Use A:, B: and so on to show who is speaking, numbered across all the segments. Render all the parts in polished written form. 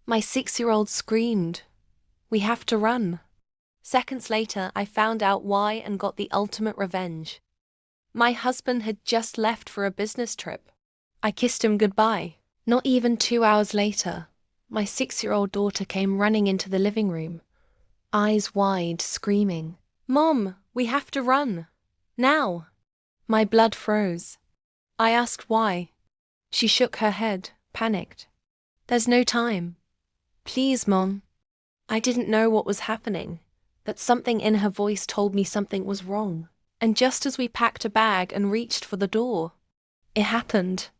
A: My 6-year-old screamed, "We have to run." Seconds later, I found out why and got the ultimate revenge. My husband had just left for a business trip. I kissed him goodbye. Not even 2 hours later, my 6-year-old daughter came running into the living room, eyes wide, screaming, "Mom, we have to run. Now." My blood froze. I asked why. She shook her head, panicked. "There's no time. Please, Mom." I didn't know what was happening, but something in her voice told me something was wrong. And just as we packed a bag and reached for the door, it happened.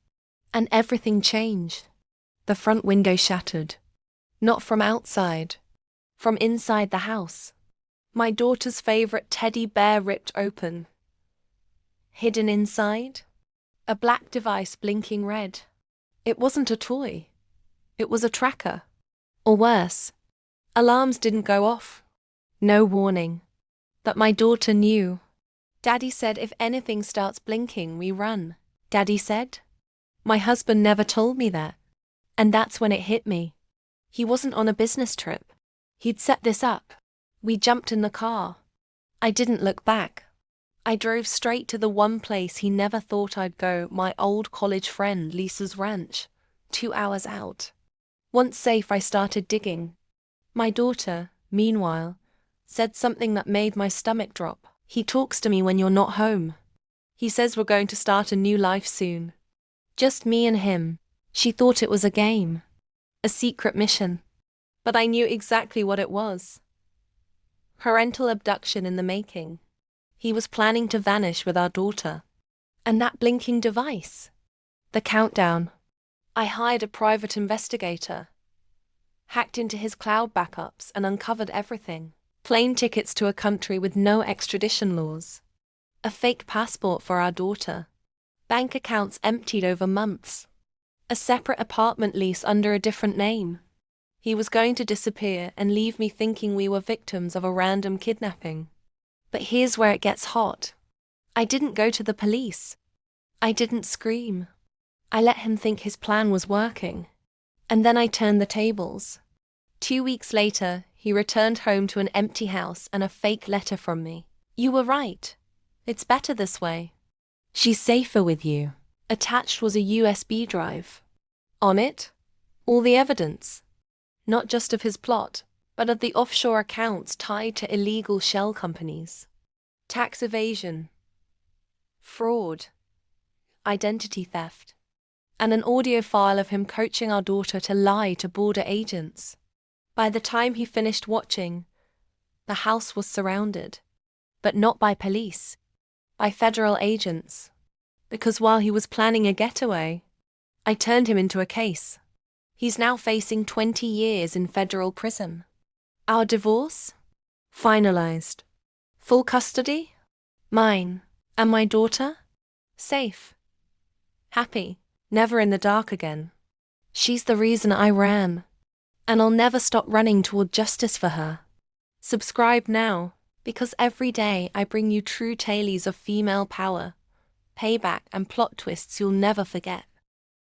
A: And everything changed. The front window shattered. Not from outside, from inside the house. My daughter's favorite teddy bear ripped open. Hidden inside, a black device blinking red. It wasn't a toy. It was a tracker. Or worse, alarms didn't go off. No warning. But my daughter knew. Daddy said if anything starts blinking, we run. Daddy said. My husband never told me that. And that's when it hit me. He wasn't on a business trip. He'd set this up. We jumped in the car. I didn't look back. I drove straight to the one place he never thought I'd go, my old college friend Lisa's ranch, 2 hours out. Once safe, I started digging. My daughter, meanwhile, said something that made my stomach drop. "He talks to me when you're not home. He says we're going to start a new life soon. Just me and him." She thought it was a game, a secret mission. But I knew exactly what it was. Parental abduction in the making. He was planning to vanish with our daughter. And that blinking device. The countdown. I hired a private investigator, hacked into his cloud backups and uncovered everything. Plane tickets to a country with no extradition laws. A fake passport for our daughter. Bank accounts emptied over months. A separate apartment lease under a different name. He was going to disappear and leave me thinking we were victims of a random kidnapping. But here's where it gets hot. I didn't go to the police. I didn't scream. I let him think his plan was working. And then I turned the tables. 2 weeks later, he returned home to an empty house and a fake letter from me. "You were right. It's better this way. She's safer with you." Attached was a USB drive. On it, all the evidence. Not just of his plot, but of the offshore accounts tied to illegal shell companies. Tax evasion. Fraud. Identity theft. And an audio file of him coaching our daughter to lie to border agents. By the time he finished watching, the house was surrounded. But not by police. By federal agents. Because while he was planning a getaway, I turned him into a case. He's now facing 20 years in federal prison. Our divorce? Finalized. Full custody? Mine. And my daughter? Safe. Happy. Never in the dark again. She's the reason I ran. And I'll never stop running toward justice for her. Subscribe now, because every day I bring you true tales of female power, payback and plot twists you'll never forget.